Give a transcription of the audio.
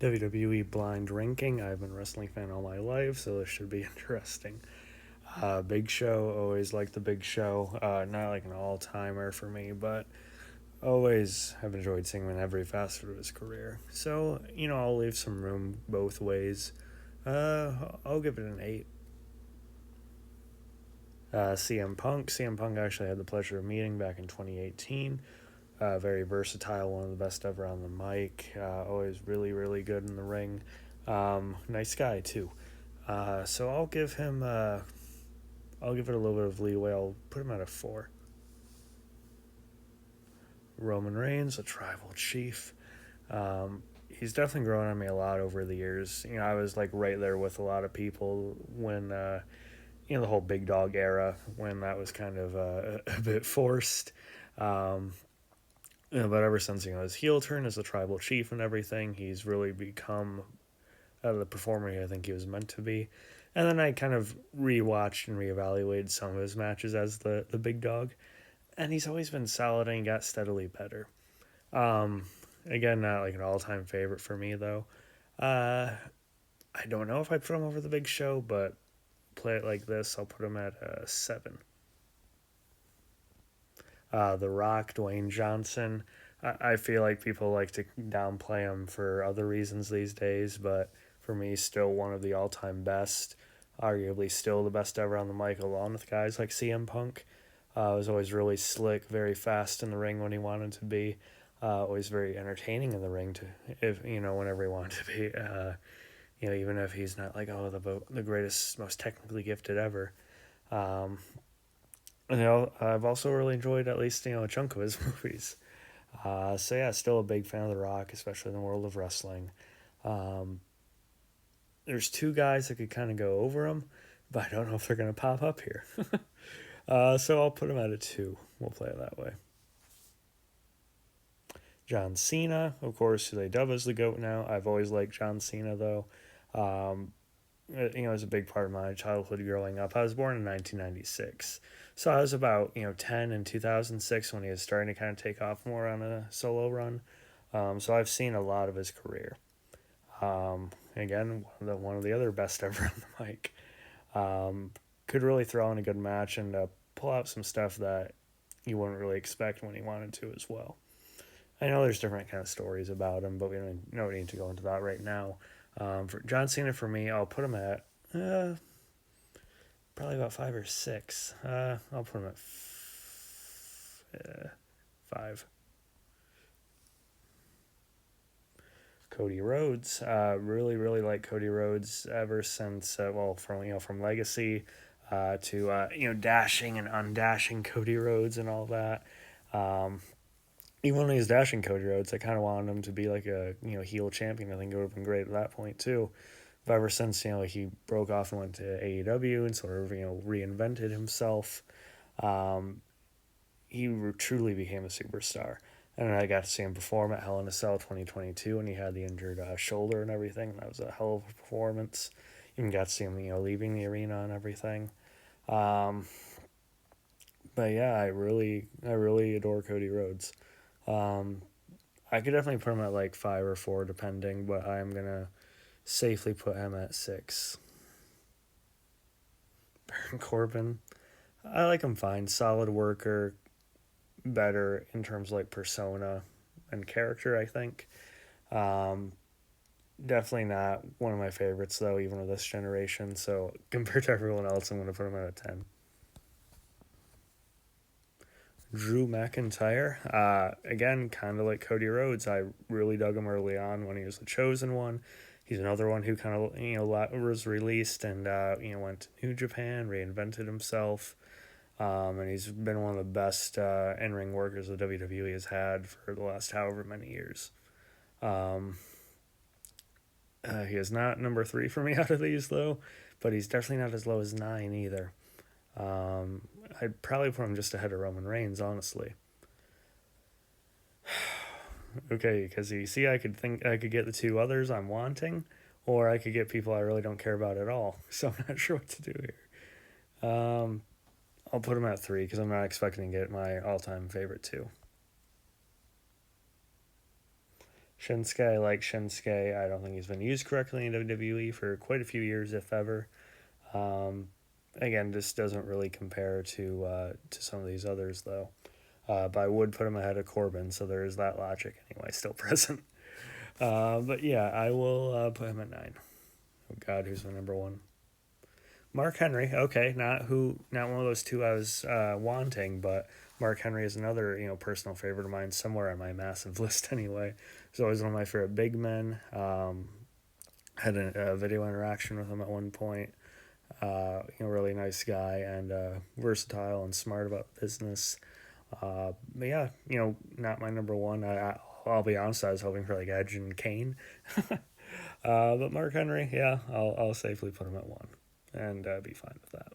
WWE Blind Ranking. I've been a wrestling fan all my life, so this should be interesting. Big Show, always like the Big Show. Not like an all timer for me, but always have enjoyed seeing him in every facet of his career. So, I'll leave some room both ways. I'll give it an 8. CM Punk. CM Punk actually had the pleasure of meeting back in 2018. Very versatile, one of the best ever on the mic. Always really, really good in the ring. Nice guy too. So I'll give him. I'll give it a little bit of leeway. I'll put him at a 4. Roman Reigns, a tribal chief. He's definitely grown on me a lot over the years. I was like right there with a lot of people when the whole big dog era, when that was kind of a bit forced. But ever since his heel turn as a tribal chief and everything, he's really become the performer I think he was meant to be. And then I kind of rewatched and reevaluated some of his matches as the big dog, and he's always been solid and he got steadily better. Again, not like an all-time favorite for me though. I don't know if I put him over the Big Show, but play it like this, I'll put him at a 7. The Rock, Dwayne Johnson. I feel like people like to downplay him for other reasons these days, but for me, still one of the all-time best. Arguably, still the best ever on the mic, along with guys like CM Punk. Was always really slick, very fast in the ring when he wanted to be. Always very entertaining in the ring whenever he wanted to be. Even if he's not like the greatest, most technically gifted ever. I've also really enjoyed at least a chunk of his movies. So yeah, still a big fan of The Rock, especially in the world of wrestling. There's two guys that could kind of go over him, but I don't know if they're going to pop up here. So I'll put him at a 2. We'll play it that way. John Cena, of course, who they dub as the GOAT now. I've always liked John Cena, though. It was a big part of my childhood growing up. I was born in 1996. So I was about, 10 in 2006 when he was starting to kind of take off more on a solo run. So I've seen a lot of his career. Again, one of the other best ever on the mic. Could really throw in a good match and pull out some stuff that you wouldn't really expect when he wanted to as well. I know there's different kind of stories about him, but we don't need to go into that right now. For John Cena, for me, I'll put him at probably about 5 or 6. I'll put him at 5. Cody Rhodes, really, really like Cody Rhodes ever since, from Legacy to dashing and undashing Cody Rhodes and all that. Even when he was dashing Cody Rhodes, I kind of wanted him to be like a heel champion. I think it would have been great at that point too. But ever since he broke off and went to AEW and sort of reinvented himself, he truly became a superstar. And I got to see him perform at Hell in a Cell 2022, and he had the injured shoulder and everything. That was a hell of a performance. Even got to see him leaving the arena and everything. But yeah, I really adore Cody Rhodes. I could definitely put him at like 5 or 4 depending, but I'm gonna safely put him at 6. Baron Corbin, I like him fine. Solid worker, better in terms of like persona and character, I think. Definitely not one of my favorites though, even of this generation. So compared to everyone else, I'm gonna put him at a 10. Drew McIntyre, again, kind of like Cody Rhodes. I really dug him early on when he was the chosen one. He's another one who kind of was released and went to New Japan, reinvented himself, and he's been one of the best in-ring workers the WWE has had for the last however many years. He is not number 3 for me out of these though, but he's definitely not as low as 9 either. I'd probably put him just ahead of Roman Reigns, honestly. Okay, because you see, I could get the 2 others I'm wanting, or I could get people I really don't care about at all. So I'm not sure what to do here. I'll put him at 3 because I'm not expecting to get my all-time favorite 2. Shinsuke, I like Shinsuke. I don't think he's been used correctly in WWE for quite a few years, if ever. Um, Again, this doesn't really compare to some of these others, though. But I would put him ahead of Corbin, so there is that logic anyway, still present. But yeah, I will put him at 9. Oh God, who's my number 1? Mark Henry. Okay, not one of those two I was wanting, but Mark Henry is another personal favorite of mine, somewhere on my massive list anyway. He's always one of my favorite big men. Had a video interaction with him at one point. Really nice guy and versatile and smart about business. But yeah, not my number 1. I'll be honest, I was hoping for like Edge and Kane. But Mark Henry, yeah, I'll safely put him at 1 and be fine with that.